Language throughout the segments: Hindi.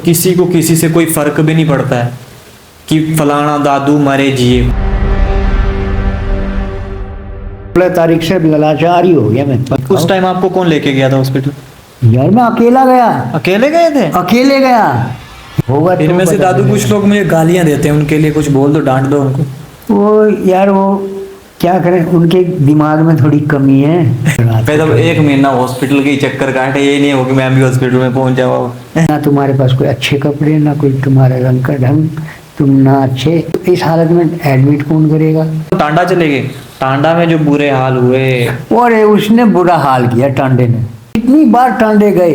किसी को किसी से कोई फर्क भी नहीं पड़ता है कि फलाना दादू मरे जिए। 16 तारीख से लाचारी हो गया मैं। उस टाइम आपको कौन लेके गया था हॉस्पिटल? यार मैं अकेला गया, अकेले गए थे? अकेले गया होगा। इनमें से दादू कुछ लोग मुझे गालियां देते हैं, उनके लिए कुछ बोल दो, डांट दो उनको। वो यार वो क्या करें, उनके दिमाग में थोड़ी कमी है। मैं तब 1 महीना हॉस्पिटल के चक्कर काटे, ये नहीं हो कि मैं भी हॉस्पिटल में पहुंच जाऊँ। ना तुम्हारे पास कोई अच्छे कपड़े, ना कोई तुम्हारे रंग का ढंग, तुम ना अच्छे। इस हालत में एडमिट कौन करेगा? टांडा चले गए। टांडा में जो बुरे हाल हुए। और उसने बुरा हाल किया टांडे ने। इतनी बार टांडे गए,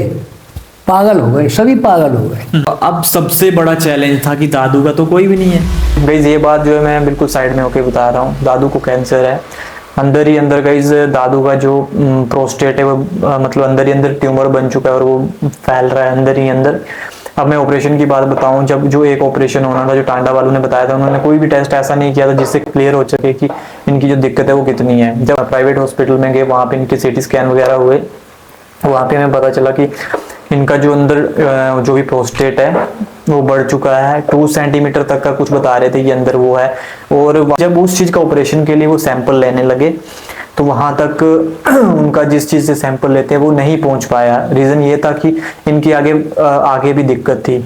पागल हो गए, सभी पागल हो गए। अब सबसे बड़ा चैलेंज था कि दादू का तो कोई भी नहीं है। गाइस ये बात जो है मैं बिल्कुल साइड में होके बता रहा हूँ, दादू को कैंसर है अंदर ही अंदर। गाइस दादू का जो प्रोस्टेट है वो मतलब अंदर ही अंदर ट्यूमर बन चुका है और वो फैल रहा है अंदर ही अंदर। अब मैं ऑपरेशन की बात बताऊं, जब जो एक ऑपरेशन होना था, जो टांडा वालों ने बताया था, उन्होंने कोई भी टेस्ट ऐसा नहीं किया था जिससे क्लियर हो सके कि इनकी जो दिक्कत है वो कितनी है। जब प्राइवेट हॉस्पिटल में गए, वहाँ पे इनके सीटी स्कैन वगैरह हुए, वहाँ पे हमें पता चला कि इनका जो अंदर जो भी प्रोस्टेट है वो बढ़ चुका है। 2 सेंटीमीटर तक का कुछ बता रहे थे कि अंदर वो है। और जब उस चीज़ का ऑपरेशन के लिए वो सैंपल लेने लगे तो वहां तक उनका जिस चीज से सैंपल लेते हैं वो नहीं पहुंच पाया। रीजन ये था कि इनकी आगे भी दिक्कत थी।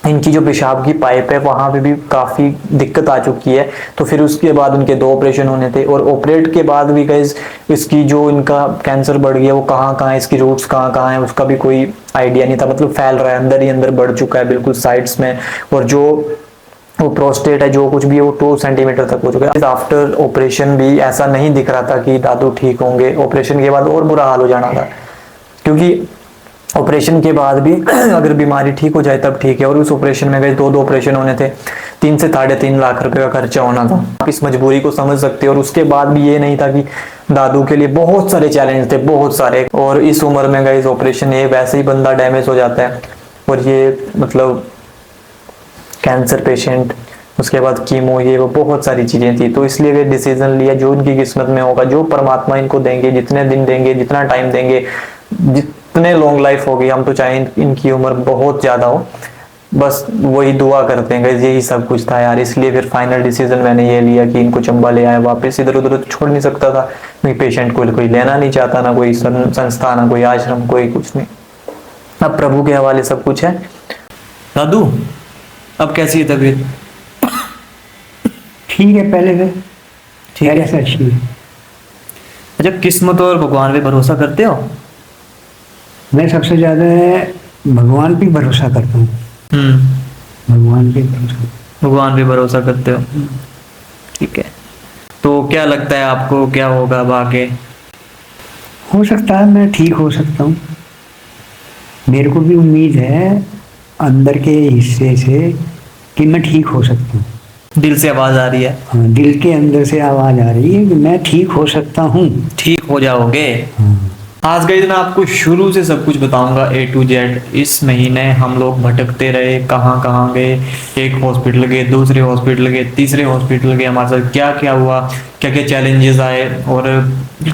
इनकी जो पेशाब की पाइप है वहां पे भी काफी दिक्कत आ चुकी है। तो फिर उसके बाद उनके 2 ऑपरेशन होने थे और ऑपरेट के बाद भी गाइस इसकी जो इनका कैंसर बढ़ गया वो कहाँ है, इसकी रूट्स कहाँ है, उसका भी कोई आइडिया नहीं था। मतलब फैल रहा है, अंदर ही अंदर बढ़ चुका है बिल्कुल साइड्स में। और जो वो प्रोस्टेट है जो कुछ भी है वो 2 सेंटीमीटर तक हो चुका है। आफ्टर ऑपरेशन भी ऐसा नहीं दिख रहा था कि दादू ठीक होंगे। ऑपरेशन के बाद और बुरा हाल हो जाना था, क्योंकि ऑपरेशन के बाद भी अगर बीमारी ठीक हो जाए तब ठीक है। और उस ऑपरेशन में गए 2 ऑपरेशन होने थे, 3 से 3.5 लाख रुपए का खर्चा होना था। आप इस मजबूरी को समझ सकते हो। और उसके बाद भी ये नहीं था कि दादू के लिए बहुत सारे चैलेंज थे, बहुत सारे। और इस उम्र में गए ऑपरेशन, ये वैसे ही बंदा डैमेज हो जाता है। और ये मतलब कैंसर पेशेंट, उसके बाद कीमो, ये वो बहुत सारी चीजें थी। तो इसलिए वे डिसीजन लिया जो उनकी किस्मत में होगा, जो परमात्मा इनको देंगे, जितने दिन देंगे, जितना टाइम देंगे, जितने लॉन्ग लाइफ होगी। हम तो चाहे इनकी उम्र बहुत ज्यादा हो, बस वही दुआ करते हैं। यही सब कुछ था यार। इसलिए फिर फाइनल डिसीजन मैंने ये लिया कि इनको चंबा ले आया वापस। इधर उधर तो छोड़ नहीं सकता था, क्योंकि पेशेंट को कोई लेना नहीं चाहता, ना कोई संस्था, ना कोई आश्रम, कोई कुछ नहीं। अब प्रभु के हवाले सब कुछ है। दादू अब कैसी है तबीयत? ठीक है, पहले से ठीक है, अच्छी है। अच्छा, किस्मत और भगवान पे भरोसा करते हो? मैं सबसे ज्यादा भगवान पे भरोसा करता हूँ। भगवान पे भरोसा करते हो? ठीक है। तो क्या लगता है आपको, क्या होगा अब आगे? हो सकता है मैं ठीक हो सकता हूँ। मेरे को भी उम्मीद है अंदर के हिस्से से कि मैं ठीक हो सकता हूँ। दिल से आवाज आ रही है? हाँ, दिल के अंदर से आवाज आ रही है कि मैं ठीक हो सकता हूँ। ठीक हो जाओगे? हाँ। आज का दिन आपको शुरू से सब कुछ बताऊंगा, A to Z। इस महीने हम लोग भटकते रहे, कहाँ कहाँ गए, एक हॉस्पिटल गए, दूसरे हॉस्पिटल गए, तीसरे हॉस्पिटल गए, हमारे साथ क्या क्या हुआ, क्या क्या चैलेंजेस आए और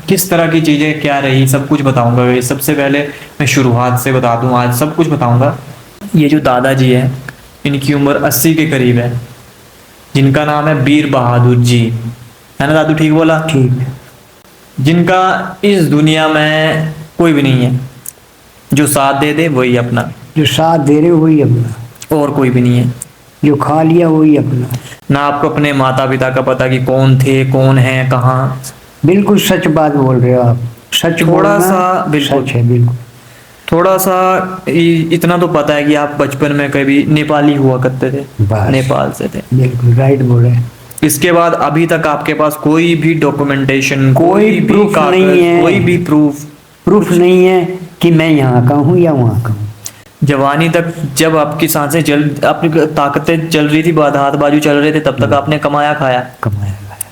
किस तरह की चीज़ें क्या रही, सब कुछ बताऊंगा। सबसे पहले मैं शुरुआत से बता दूं, आज सब कुछ बताऊंगा। ये जो दादाजी है, इनकी उम्र 80 के करीब है, जिनका नाम है वीर बहादुर जी, है ना दादू? ठीक बोला? ठीक। जिनका इस दुनिया में कोई भी नहीं है, जो साथ दे दे वही अपना, जो साथ दे रहे वही अपना, और कोई भी नहीं है। जो खा लिया वही अपना। ना आपको अपने माता पिता का पता कि कौन थे, कौन है, कहाँ। बिल्कुल सच बात बोल रहे हो आप। सच थोड़ा सा बिल्कुल सच है, बिल्कुल। थोड़ा सा इतना तो पता है कि आप बचपन में कभी नेपाली हुआ करते थे, नेपाल से थे। बिल्कुल राइट बोल रहे हैं। इसके बाद अभी तक आपके पास कोई भी डॉक्यूमेंटेशन, कोई प्रूफ नहीं है, कोई भी प्रूफ नहीं है कि मैं यहाँ का हूँ या वहाँ का हूँ। जवानी तक जब आपकी सांसें आपकी ताकतें चल रही थी, हाथ बाजू चल रहे थे, तब तक आपने कमाया खाया।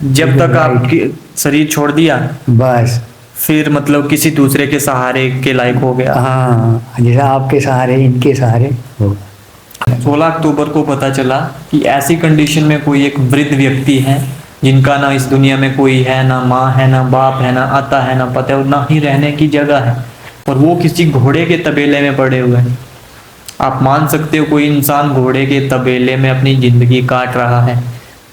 जब तक आपकी शरीर छोड़ दिया, बस फिर मतलब किसी दूसरे के सहारे के लायक हो गया। हाँ, जैसा आपके सहारे, इनके सहारे हो। 16 अक्टूबर को पता चला कि ऐसी कंडीशन में कोई एक वृद्ध व्यक्ति है जिनका ना इस दुनिया में कोई है, ना माँ है, ना बाप है, ना आता है, ना पता है, और ना ही रहने की जगह है। और वो किसी घोड़े के तबेले में पड़े हुए हैं। आप मान सकते हो कोई इंसान घोड़े के तबेले में अपनी जिंदगी काट रहा है।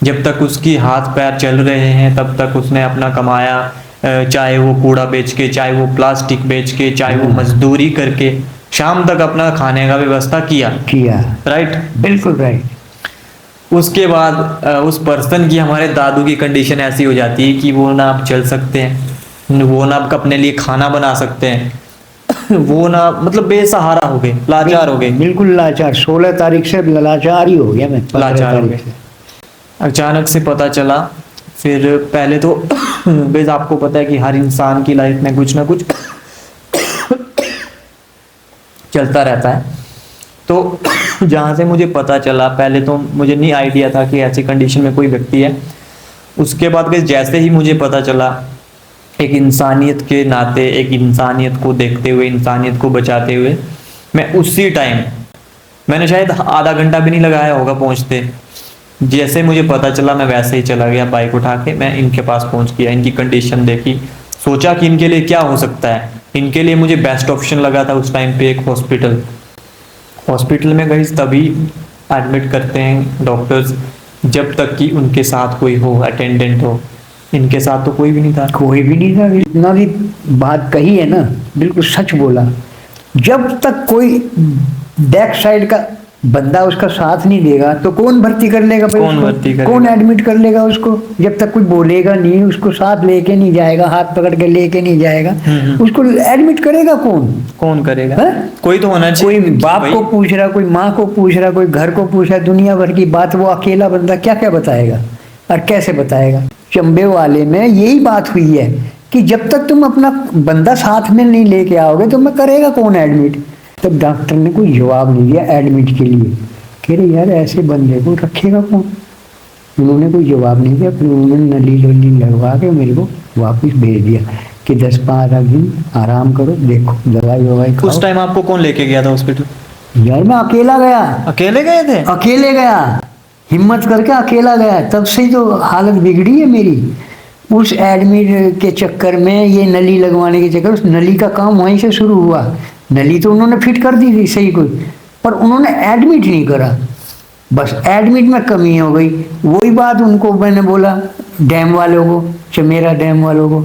जब तक उसकी हाथ पैर चल रहे हैं तब तक उसने अपना कमाया, चाहे वो कूड़ा बेच के, चाहे वो प्लास्टिक बेच के, चाहे वो मजदूरी करके, शाम तक अपना खाने का व्यवस्था किया। राइट, बिल्कुल राइट। उसके बाद उस पर्सन की, हमारे दादू की कंडीशन ऐसी हो जाती है कि वो ना आप चल सकते हैं, वो ना आप अपने लिए खाना बना सकते हैं, वो ना मतलब बेसहारा हो गए, लाचार हो गए, बिल्कुल लाचार। 16 तारीख से लाचार ही हो गया मैं, 15 लाचार हो तारीख गए। से। अचानक से पता चला, फिर पहले तो बेस आपको पता है कि हर इंसान की लाइफ में कुछ ना कुछ चलता रहता है। तो जहाँ से मुझे पता चला, पहले तो मुझे नहीं आइडिया था कि ऐसी कंडीशन में कोई व्यक्ति है। उसके बाद जैसे ही मुझे पता चला, एक इंसानियत के नाते, एक इंसानियत को देखते हुए, इंसानियत को बचाते हुए, मैं उसी टाइम, मैंने शायद आधा घंटा भी नहीं लगाया होगा पहुंचते, जैसे मुझे पता चला मैं वैसे ही चला गया, बाइक उठा के मैं इनके पास पहुंच गया। इनकी कंडीशन देखी, सोचा कि इनके लिए क्या हो सकता है। इनके लिए मुझे बेस्ट ऑप्शन लगा था उस टाइम पे एक हॉस्पिटल। हॉस्पिटल में गई तभी एडमिट करते हैं डॉक्टर्स, जब तक कि उनके साथ कोई हो, अटेंडेंट हो। इनके साथ तो कोई भी नहीं था। कोई भी नहीं था। इतना भी बात कही है ना, बिल्कुल सच बोला। जब तक कोई बैक साइड का बंदा उसका साथ नहीं देगा तो कौन भर्ती कर लेगा भाई? कौन भर्ती करेगा? कौन एडमिट कर लेगा उसको? जब तक कोई बोलेगा नहीं, उसको साथ लेके नहीं जाएगा, हाथ पकड़ के लेके नहीं जाएगा, उसको एडमिट करेगा कौन? कौन करेगा? है? कोई तो होना चाहिए। कोई बाप को पूछ रहा, कोई माँ को पूछ रहा, कोई घर को पूछ रहा, दुनिया भर की बात। वो अकेला बंदा क्या क्या बताएगा और कैसे बताएगा? चंबे वाले में यही बात हुई है कि जब तक तुम अपना बंदा साथ में नहीं लेके आओगे तो मैं करेगा कौन एडमिट? तब डॉक्टर ने कोई जवाब नहीं दिया एडमिट के लिए। कह रहे यार ऐसे बंदे को रखेगा कौन? उन्होंने कोई जवाब नहीं दिया। फिर उन्होंने नली वली लगवा के मेरे को वापस भेज दिया कि 10-15 दिन आराम करो, देखो दवाई ववाई खाओ। उस टाइम आपको कौन लेके गया था हॉस्पिटल? यार मैं अकेला गया। अकेले गए थे? अकेले गया, हिम्मत करके अकेला गया। तब से ही तो हालत बिगड़ी है मेरी। उस एडमिट के चक्कर में, ये नली लगवाने के चक्कर, उस नली का काम वहीं से शुरू हुआ। नली तो उन्होंने फिट कर दी थी सही कुछ, पर उन्होंने एडमिट नहीं करा। बस एडमिट में कमी हो गई। वही बात उनको मैंने बोला, डैम वालों को, चमेरा डैम वालों को,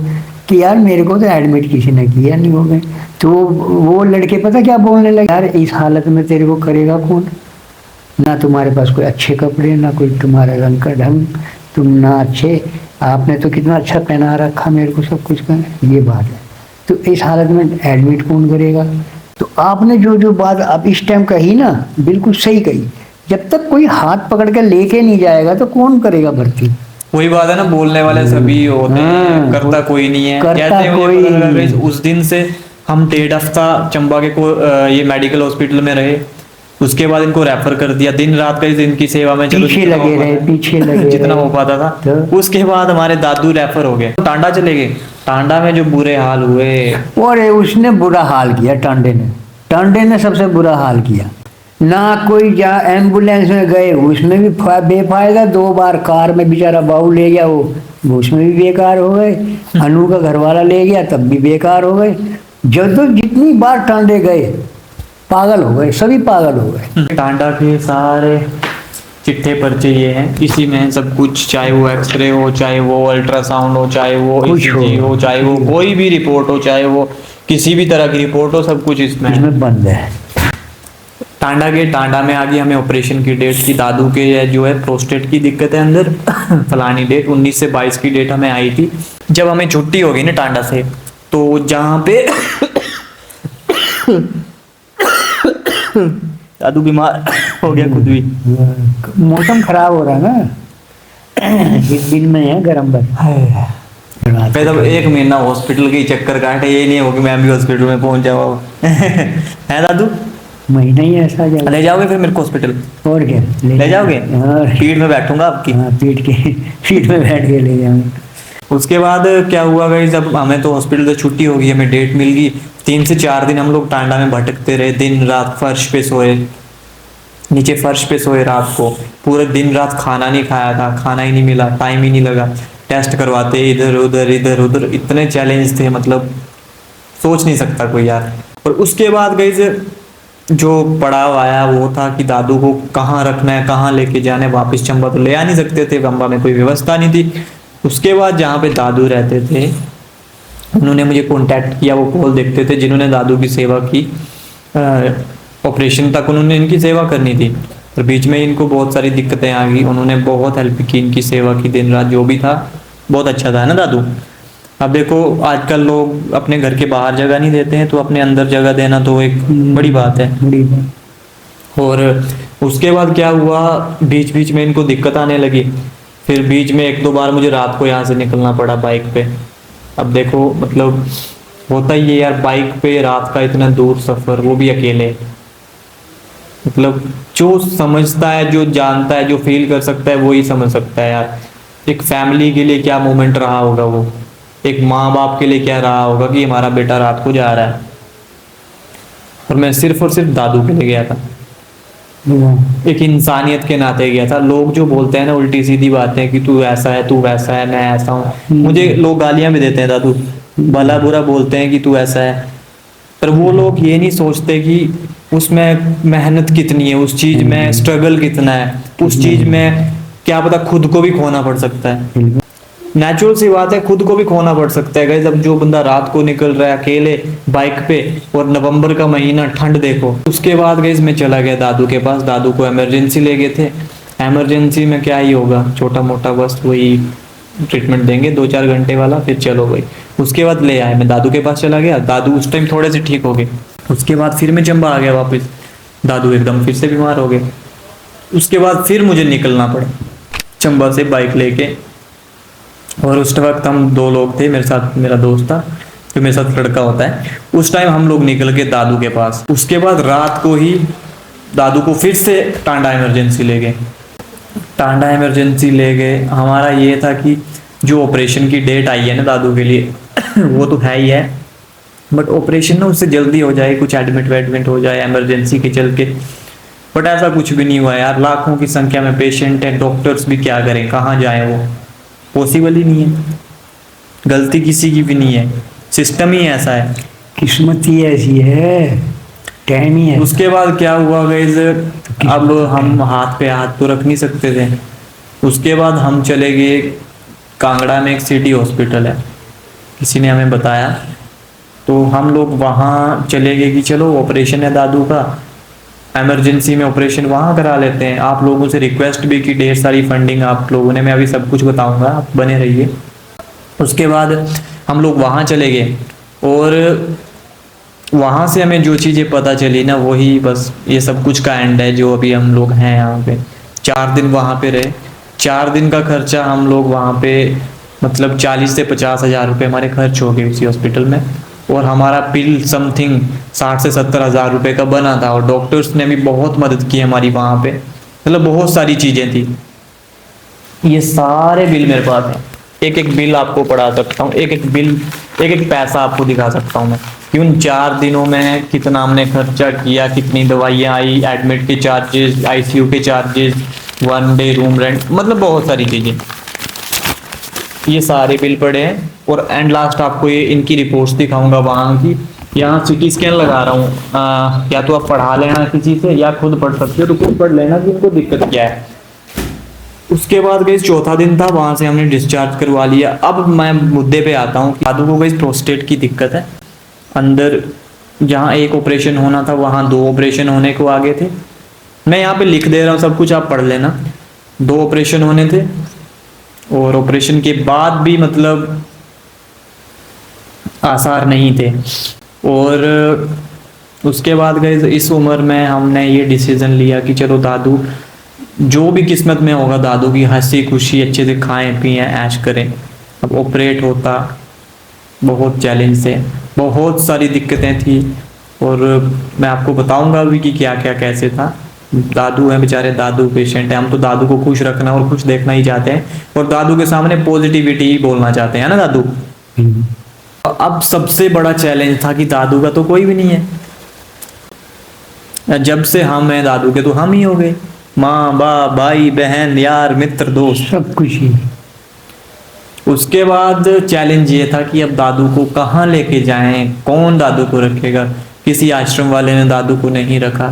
कि यार मेरे को तो एडमिट किसी ने किया नहीं हो गए। तो वो लड़के पता क्या बोलने लगे, यार इस हालत में तेरे को करेगा कौन? ना तुम्हारे पास कोई अच्छे कपड़े, ना कोई तुम्हारे रंग का ढंग, तुम ना अच्छे, आपने तो कितना अच्छा पहना रखा मेरे को सब कुछ का। ये बात है। तो इस हालत में एडमिट कौन करेगा? तो आपने जो जो बात आप इस टाइम कही ना, बिल्कुल सही कही। जब तक कोई हाथ पकड़ के लेके नहीं जाएगा तो कौन करेगा भर्ती? वही बात है ना, बोलने वाले सभी होते हैं, करता कोई नहीं है। करता कोई कोई। उस दिन से हम 1.5 हफ्ता चंबा के ये मेडिकल हॉस्पिटल में रहे। उसके बाद इनको रेफर कर दिया। दिन रात का इनकी सेवा में चलो, पीछे लगे रहे, पीछे लगे जितना हो पाता था। तो उसके बाद हमारे दादू रेफर हो गए, टांडा चले गए। टांडा में जो बुरे हाल हुए, और उसने बुरा हाल किया। टांडे ने सबसे बुरा हाल किया। ना कोई जा एम्बुलेंस में गए, उसमें भी बेफायदा। 2 बार कार में बेचारा बाबू ले गया, वो उसमें भी बेकार हो गए। अनु का घरवाला ले गया, तब भी बेकार हो गए। जब तो जितनी बार टांडे गए पागल हो गए, सभी पागल हो गए। टांडा के सारे चिट्ठे पर्चे ये हैं, इसी में सब कुछ, चाहे वो एक्सरे हो, चाहे वो अल्ट्रासाउंड हो, चाहे वो ECG हो, चाहे वो कोई भी रिपोर्ट हो, चाहे वो किसी भी तरह की रिपोर्ट हो, सब कुछ इसमें बंद है। टांडा में आ गई हमें ऑपरेशन की डेट की। दादू के जो है प्रोस्टेट की दिक्कत है अंदर, फलानी डेट 19 से 22 की डेट हमें आई थी। जब हमें छुट्टी हो गई ना टांडा से, तो जहाँ पे दादू बीमार हो गया खुद भी। मौसम खराब हो रहा है ना, दिन में है गरम बस। फिर तब 1 महीना हॉस्पिटल के चक्कर काटे, ये नहीं हो कि मैं भी हॉस्पिटल में पहुंच जाऊँ। है दादू? महीना ही ऐसा जाएगा। ले जाओगे फिर मेरे को हॉस्पिटल? और क्या ले जाओगे? हाँ, पीठ में बैठूंगा आपकी। हाँ, पीठ में बैठ के ले जाऊंगा। उसके बाद क्या हुआ भाई, जब हमें तो हॉस्पिटल से छुट्टी हो गई, हमें डेट मिल गई। 3 से 4 दिन हम लोग टांडा में भटकते रहे, दिन रात फर्श पे सोए, नीचे फर्श पे सोए रात को। पूरे दिन रात खाना नहीं खाया था, खाना ही नहीं मिला, टाइम ही नहीं लगा। टेस्ट करवाते इधर उधर, इतने चैलेंज थे, मतलब सोच नहीं सकता कोई यार। और उसके बाद गई जो पड़ाव आया वो था कि दादू को कहाँ रखना है, कहाँ लेके जाना है। वापस चंबा तो ले आ नहीं सकते थे, चंबा में कोई व्यवस्था नहीं थी। उसके बाद जहाँ पे दादू रहते थे उन्होंने मुझे कांटेक्ट किया। वो कॉल देखते थे जिन्होंने दादू की सेवा की, ऑपरेशन तक उन्होंने इनकी सेवा करनी थी, और बीच में इनको बहुत सारी दिक्कतें आ गई। उन्होंने बहुत हेल्प की, इनकी सेवा की, दिन रात जो भी था बहुत अच्छा था, है ना दादू। अब देखो आजकल लोग अपने घर के बाहर जगह नहीं देते हैं, तो अपने अंदर जगह देना तो एक बड़ी बात है। बड़ी बात। और उसके बाद क्या हुआ, बीच बीच में इनको दिक्कत आने लगी। फिर बीच में एक दो बार मुझे रात को यहाँ से निकलना पड़ा बाइक पे। अब देखो मतलब होता ही है यार, बाइक पे रात का इतना दूर सफर, वो भी अकेले। मतलब जो समझता है, जो जानता है, जो फील कर सकता है, वो ही समझ सकता है यार। एक फैमिली के लिए क्या मोमेंट रहा होगा वो, एक माँ बाप के लिए क्या रहा होगा कि हमारा बेटा रात को जा रहा है। और मैं सिर्फ और सिर्फ दादू के लिए गया था, एक इंसानियत के नाते गया था। लोग जो बोलते हैं ना उल्टी सीधी बातें कि तू ऐसा है, तू वैसा है, मैं ऐसा हूँ, मुझे लोग गालियां भी देते हैं दादू, भला बुरा बोलते हैं कि तू ऐसा है, पर वो लोग ये नहीं सोचते कि उसमें मेहनत कितनी है, उस चीज में स्ट्रगल कितना है, उस चीज में क्या पता खुद को भी खोना पड़ सकता है। नेचुरल सी बात है, खुद को भी खोना पड़ सकता है गाइस। अब जो बंदा रात को निकल रहा है अकेले बाइक पे, और नवंबर का महीना, ठंड देखो। उसके बाद गाइस मैं चला गया दादू के पास, दादू को इमरजेंसी ले गए थे। इमरजेंसी में क्या ही होगा, छोटा मोटा बस वही ट्रीटमेंट देंगे 2-4 घंटे वाला, फिर चलो भाई। उसके बाद ले आए, मैं दादू के पास चला गया, दादू उस टाइम थोड़े से ठीक हो गए। उसके बाद फिर मैं चंबा आ गया वापस, दादू एकदम फिर से बीमार हो गए। उसके बाद फिर मुझे निकलना पड़ा चंबा से बाइक लेके। और उस वक्त हम 2 लोग थे, मेरे साथ मेरा दोस्त था, जो मेरे साथ लड़का होता है। उस टाइम हम लोग निकल गए दादू के पास। उसके बाद रात को ही दादू को फिर से टांडा इमरजेंसी ले गए। टांडा इमरजेंसी ले गए। हमारा ये था कि जो ऑपरेशन की डेट आई है ना दादू के लिए वो तो है ही है, बट ऑपरेशन ना उससे जल्दी हो जाए, कुछ एडमिट हो जाए इमरजेंसी के चल के। बट ऐसा कुछ भी नहीं हुआ यार, लाखों की संख्या में पेशेंट है, डॉक्टर्स भी क्या करें, कहाँ जाए, वो पॉसिबल ही नहीं है। गलती किसी की भी नहीं है, सिस्टम ही ऐसा है, किस्मत ही ऐसी है, टाइम ही है। उसके बाद क्या हुआ गाइस, अब हम हाथ पे हाथ तो रख नहीं सकते थे। उसके बाद हम चले गए कांगड़ा में, एक सिटी हॉस्पिटल है, किसी ने हमें बताया, तो हम लोग वहाँ चले गए कि चलो ऑपरेशन है दादू का, इमरजेंसी में ऑपरेशन वहाँ करा लेते हैं। आप लोगों से रिक्वेस्ट भी की, ढेर सारी फंडिंग आप लोगों ने, मैं अभी सब कुछ बताऊंगा, आप बने रहिए। उसके बाद हम लोग वहाँ चले गए, और वहाँ से हमें जो चीज़ें पता चली ना, वही बस ये सब कुछ का एंड है जो अभी हम लोग हैं यहाँ पे। 4 दिन वहाँ पे रहे, 4 दिन का खर्चा हम लोग वहाँ पे मतलब 40 से 50 हज़ार रुपये हमारे खर्च हो गए उसी हॉस्पिटल में। और हमारा बिल समथिंग 60 से 70 हज़ार रुपये का बना था, और डॉक्टर्स ने भी बहुत मदद की हमारी वहाँ पे, मतलब बहुत सारी चीज़ें थी। ये सारे बिल मेरे पास हैं, एक एक बिल आपको पढ़ा सकता हूँ, एक एक बिल, एक एक पैसा आपको दिखा सकता हूँ मैं कि उन 4 दिनों में कितना हमने खर्चा किया, कितनी दवाइयाँ आई, एडमिट के चार्जेस, आईसीयू के चार्जेस, 1 डे रूम रेंट, मतलब बहुत सारी चीज़ें। ये सारे बिल पड़े हैं। और एंड लास्ट आपको ये इनकी रिपोर्ट्स दिखाऊंगा वहाँ की। यहाँ सिटी स्कैन लगा रहा हूँ, या तो आप पढ़ा लेना किसी से, या खुद पढ़ सकते हो, तो खुद पढ़ लेना कि इनको दिक्कत क्या है। उसके बाद गई 4था दिन था, वहां से हमने डिस्चार्ज करवा लिया। अब मैं मुद्दे पे आता हूँ कि दादू को गई प्रोस्टेट की दिक्कत है अंदर, जहाँ एक ऑपरेशन होना था वहाँ 2 ऑपरेशन होने को आगे थे। मैं यहाँ पे लिख दे रहा हूँ, सब कुछ आप पढ़ लेना। 2 ऑपरेशन होने थे, और ऑपरेशन के बाद भी मतलब आसार नहीं थे। और उसके बाद गए इस उम्र में हमने ये डिसीजन लिया कि चलो दादू जो भी किस्मत में होगा, दादू की हंसी खुशी अच्छे से खाएं पिएं ऐश करें। अब ऑपरेट होता बहुत चैलेंज थे, बहुत सारी दिक्कतें थी, और मैं आपको बताऊंगा भी कि क्या क्या कैसे था। दादू है बेचारे, दादू पेशेंट है, हम तो दादू को खुश रखना और खुश देखना ही चाहते हैं, और दादू के सामने पॉजिटिविटी ही बोलना चाहते हैं ना दादू। अब सबसे बड़ा चैलेंज था कि दादू का तो कोई भी नहीं है, जब से हम हैं दादू के तो हम ही हो गए, माँ बाप भाई बहन यार मित्र दोस्त सब कुछ ही। उसके बाद चैलेंज ये था कि अब दादू को कहाँ लेके जाएं, कौन दादू को रखेगा। किसी आश्रम वाले ने दादू को नहीं रखा,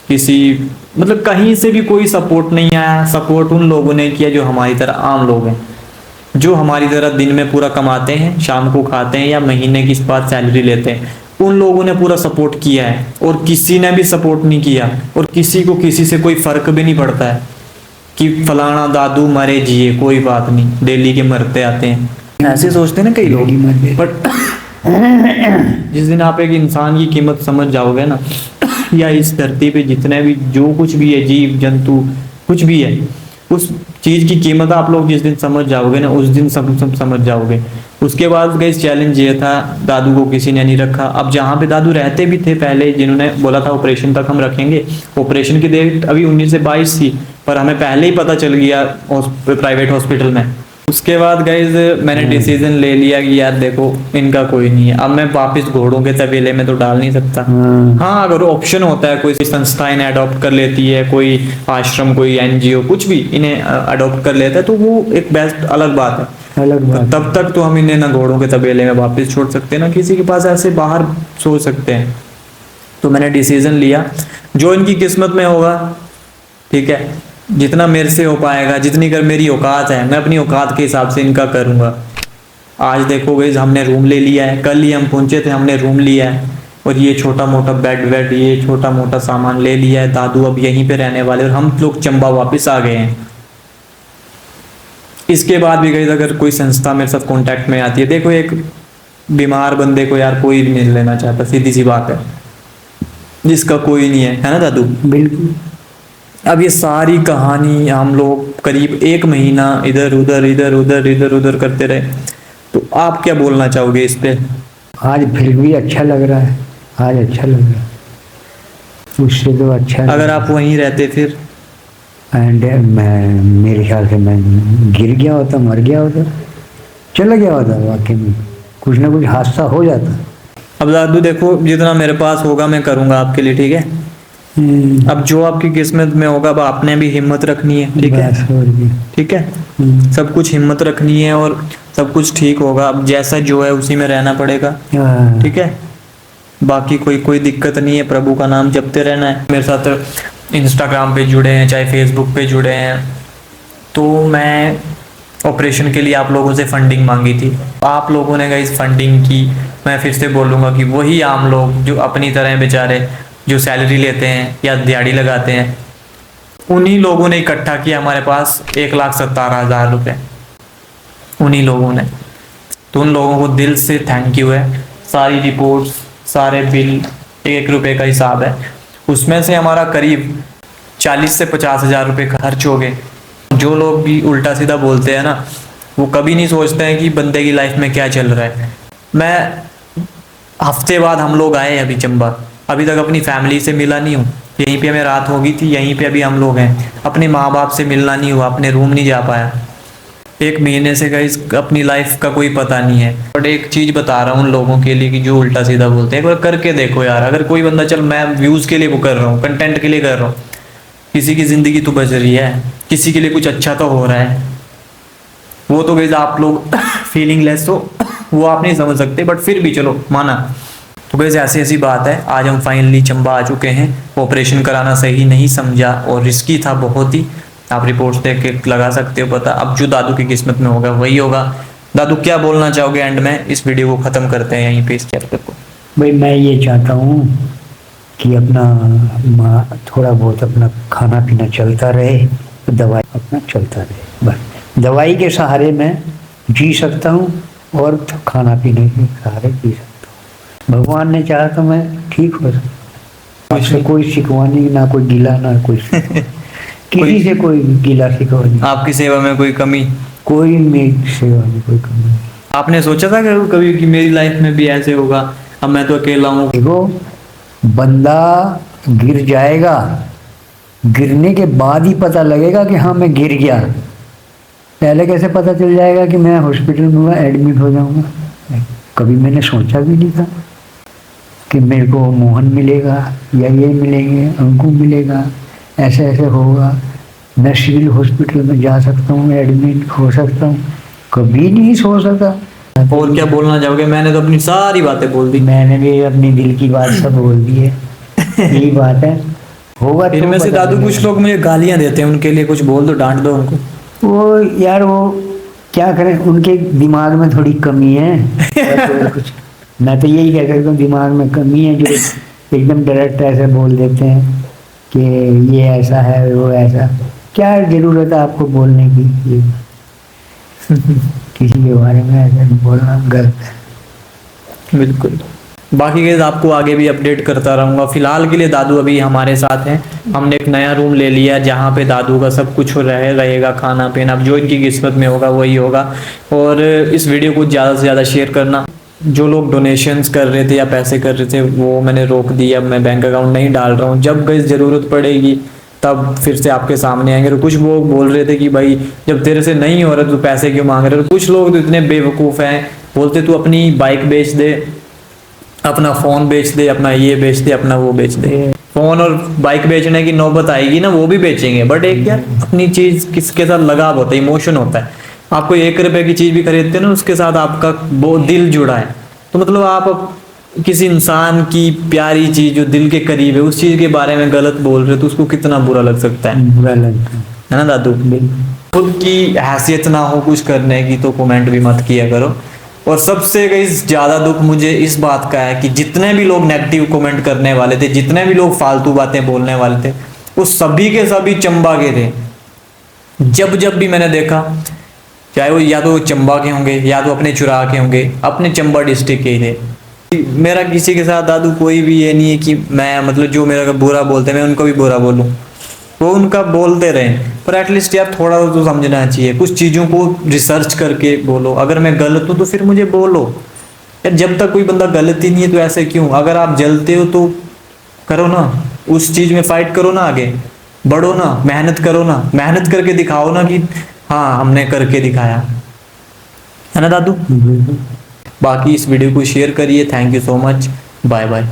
किसी मतलब कहीं से भी कोई सपोर्ट नहीं आया। सपोर्ट उन लोगों ने किया जो हमारी तरह आम लोग हैं, जो हमारी तरह दिन में पूरा कमाते हैं, शाम को खाते हैं या महीने की इस बार सैलरी लेते हैं। उन लोगों ने पूरा सपोर्ट किया है और किसी ने भी सपोर्ट नहीं किया, और किसी को किसी से कोई फर्क भी नहीं पड़ता है कि फलाना दादू मरे जिए कोई बात नहीं, डेली के मरते आते हैं, ऐसे सोचते हैं ना कई लोग। बट जिस दिन आप एक इंसान की कीमत समझ जाओगे ना, या इस धरती पे जितने भी जो कुछ भी है, जीव जंतु कुछ भी है, उस चीज की कीमत आप लोग जिस दिन समझ जाओगे ना, उस दिन सब समझ जाओगे। उसके बाद गई चैलेंज ये था, दादू को किसी ने नहीं रखा। अब जहाँ पे दादू रहते भी थे पहले, जिन्होंने बोला था ऑपरेशन तक हम रखेंगे, ऑपरेशन की डेट अभी 19 से 22 थी, पर हमें पहले ही पता चल गया प्राइवेट हॉस्पिटल में। उसके बाद गाइज मैंने डिसीजन ले लिया कि यार देखो इनका कोई नहीं है, अब मैं वापस घोड़ों के तबेले में तो डाल नहीं सकता। हाँ, अगर ऑप्शन होता है, कोई संस्था इन्हें अडॉप्ट कर लेती है, कोई आश्रम, कोई एनजीओ कुछ भी इन्हें अडॉप्ट कर लेता है, तो वो एक बेस्ट अलग बात है, अलग बात। तब तक तो हम इन्हें ना घोड़ों के तबेले में वापस छोड़ सकते हैं, ना किसी के पास ऐसे बाहर सोच सकते हैं। तो मैंने डिसीजन लिया, जो इनकी किस्मत में होगा, ठीक है, जितना मेरे से हो पाएगा, जितनी कर मेरी औकात है, मैं अपनी औकात के हिसाब से इनका करूंगा। आज देखो गाइस, हमने रूम ले लिया है, कल ही हम पहुंचे थे, हमने रूम लिया है, और ये छोटा मोटा बेड ये छोटा मोटा सामान ले लिया है। दादू अब यहीं पे रहने वाले, और हम लोग चंबा वापस आ गए हैं। इसके बाद भी गाइस अगर कोई संस्था मेरे साथ कांटेक्ट में आती है, देखो एक बीमार बंदे को यार कोई भी नहीं लेना चाहता, सीधी सी बात है, जिसका कोई नहीं है ना दादू? बिल्कुल। अब ये सारी कहानी हम लोग करीब 1 महीना इधर उधर करते रहे, तो आप क्या बोलना चाहोगे इस पे? आज फिर भी अच्छा लग रहा है, आज अच्छा लग रहा है, उससे तो अच्छा। अगर आप वहीं रहते फिर? एंड मैं मेरे ख्याल से मैं गिर गया होता, मर गया होता, चला गया होता, वाकई में कुछ ना कुछ हादसा हो जाता। अब दादू देखो, जितना मेरे पास होगा मैं करूँगा आपके लिए, ठीक है? अब जो आपकी किस्मत में होगा, अब आपने भी हिम्मत रखनी है, ठीक है? ठीक है, सब कुछ हिम्मत रखनी है और सब कुछ ठीक होगा। अब जैसा जो है उसी में रहना पड़ेगा, ठीक है? बाकी कोई दिक्कत नहीं है, प्रभु का नाम जपते रहना है। मेरे साथ इंस्टाग्राम पे जुड़े हैं, चाहे फेसबुक पे जुड़े हैं, तो मैं ऑपरेशन के लिए आप लोगों से फंडिंग मांगी थी, आप लोगों ने गाइस फंडिंग की। मैं फिर से बोलूँगा कि वही आम लोग जो अपनी तरह बेचारे जो सैलरी लेते हैं या दिहाड़ी लगाते हैं, उन्हीं लोगों ने इकट्ठा किया हमारे पास 1,70,000 रुपये, उन्हीं लोगों ने। तो उन लोगों को दिल से थैंक यू है। सारी रिपोर्ट्स, सारे बिल, 1 रुपये का हिसाब है, उसमें से हमारा करीब 40 से 50,000 रुपये खर्च हो गए। जो लोग भी उल्टा सीधा बोलते हैं ना, वो कभी नहीं सोचते हैं कि बंदे की लाइफ में क्या चल रहा है। मैं हफ्ते बाद हम लोग आए अभी चंबा, अभी तक अपनी फैमिली से मिला नहीं हूँ, यहीं पे हमें रात हो गई थी, यहीं पे अभी हम लोग हैं। अपने माँ बाप से मिलना नहीं हुआ, अपने रूम नहीं जा पाया 1 महीने से। गाइस अपनी लाइफ का कोई पता नहीं है। बट एक चीज़ बता रहा हूँ उन लोगों के लिए कि जो उल्टा सीधा बोलते हैं, एक बार करके देखो यार। अगर कोई बंदा, चल मैं व्यूज़ के लिए वो कर रहा हूँ, कंटेंट के लिए कर रहा हूँ, किसी की ज़िंदगी तो बच रही है, किसी के लिए कुछ अच्छा तो हो रहा है। वो तो गाइस आप लोग फीलिंगलेस हो, वो आप नहीं समझ सकते, बट फिर भी चलो माना। तो गाइस ऐसी बात है। आज हम फाइनली चंबा आ चुके हैं। ऑपरेशन कराना सही नहीं समझा और रिस्की था बहुत ही, आप रिपोर्ट्स देख के लगा सकते हो पता। अब जो दादू की किस्मत में होगा वही होगा। दादू क्या बोलना चाहोगे एंड में? इस वीडियो को ख़त्म करते हैं यहीं पे इस चैप्टर को। भाई मैं ये चाहता हूँ कि अपना थोड़ा बहुत अपना खाना पीना चलता रहे, दवाई अपना चलता रहे, बस दवाई के सहारे मैं जी सकता हूँ और खाना पीने के सहारे जी सकता हूँ। भगवान ने चाहा तो मैं ठीक हो सकता। मुझसे कोई शिकवा नहीं, ना कोई गिला, ना कोई किसी से कोई गिला शिकवा नहीं। आपकी सेवा में कोई कमी? कोई मेरी सेवा में कोई कमी नहीं। आपने सोचा था कभी कि मेरी लाइफ में भी ऐसे होगा? अब मैं तो अकेला हूँ। देखो, बंदा गिर जाएगा, गिरने के बाद ही पता लगेगा कि हाँ मैं गिर गया। पहले कैसे पता चल जाएगा कि मैं हॉस्पिटल में एडमिट हो जाऊंगा? कभी मैंने सोचा भी नहीं था कि मेरे को मोहन मिलेगा या ये मिलेंगे, अंकु मिलेगा, ऐसे ऐसे होगा, मैं सिविल हॉस्पिटल में जा सकता हूँ, एडमिट हो सकता हूँ। कभी नहीं सोच सका। और क्या बोलना चाहोगे? मैंने तो अपनी सारी बातें बोल दी। मैंने भी अपनी दिल की बात सब बोल दी है। यही बात है, होगा तो इनमें से पता दादू कुछ लगेगा। लोग मुझे गालियां देते हैं, उनके लिए कुछ बोल दो, डांट दो उनको। वो यार वो क्या करें, उनके दिमाग में थोड़ी कमी है। और कुछ मैं तो यही कह सकता हूँ, दिमाग में कमी है, जो एकदम डायरेक्ट ऐसे बोल देते हैं कि ये ऐसा है वो ऐसा। क्या जरूरत है आपको बोलने की? ये किसी के बारे में ऐसा बोलना गलत है। बिल्कुल। बाकी गाइस आपको आगे भी अपडेट करता रहूंगा। फिलहाल के लिए दादू अभी हमारे साथ हैं। हमने एक नया रूम ले लिया जहाँ पे दादू का सब कुछ रहेगा, खाना पीना, अब जो इनकी किस्मत में होगा वही होगा। और इस वीडियो को ज़्यादा से ज़्यादा शेयर करना। जो लोग डोनेशंस कर रहे थे या पैसे कर रहे थे वो मैंने रोक दिया, अब मैं बैंक अकाउंट नहीं डाल रहा हूँ। जब गाइस ज़रूरत पड़ेगी तब फिर से आपके सामने आएंगे। और कुछ लोग बोल रहे थे कि भाई जब तेरे से नहीं हो रहा तो पैसे क्यों मांग रहे हो। कुछ लोग तो इतने बेवकूफ़ हैं, बोलते तू अपनी बाइक बेच दे, अपना फ़ोन बेच दे, अपना ये बेच दे, अपना वो बेच दे। फ़ोन और बाइक बेचने की नौबत आएगी ना, वो भी बेचेंगे। बट एक यार अपनी चीज़ किसके साथ लगाव होता है, इमोशन होता है। आपको 1 रुपए की चीज़ भी खरीदते हैं ना, उसके साथ आपका वो दिल जुड़ा है। तो मतलब आप किसी इंसान की प्यारी चीज़ जो दिल के करीब है उस चीज़ के बारे में गलत बोल रहे हो तो उसको कितना बुरा लग सकता है बुरा लगता है ना दादू? बिल्कुल। खुद की हैसियत ना हो कुछ करने की तो कमेंट भी मत किया करो। और सबसे गाइस ज़्यादा दुख मुझे इस बात का है कि जितने भी लोग नेगेटिव कमेंट करने वाले थे, जितने भी लोग फालतू बातें बोलने वाले थे, वो सभी के सभी चंबा के थे। जब जब भी मैंने देखा, चाहे वो या तो चंबा के होंगे या तो अपने चुरा के होंगे, अपने चंबा डिस्ट्रिक्ट के ही थे। मेरा किसी के साथ दादू कोई भी ये नहीं है कि मैं मतलब जो मेरा बुरा बोलते हैं मैं उनको भी बुरा बोलूं। वो उनका बोलते रहे, पर एटलीस्ट यार थोड़ा तो समझना चाहिए। कुछ चीज़ों को रिसर्च करके बोलो। अगर मैं गलत हूँ तो फिर मुझे बोलो यार। जब तक कोई बंदा गलत ही नहीं है तो ऐसे क्यों? अगर आप जलते हो तो करो ना, उस चीज़ में फाइट करो ना, आगे बढ़ो ना, मेहनत करो ना, मेहनत करके दिखाओ ना कि हाँ हमने करके दिखाया, है ना दादू? बाकी इस वीडियो को शेयर करिए। Thank you so much. Bye bye.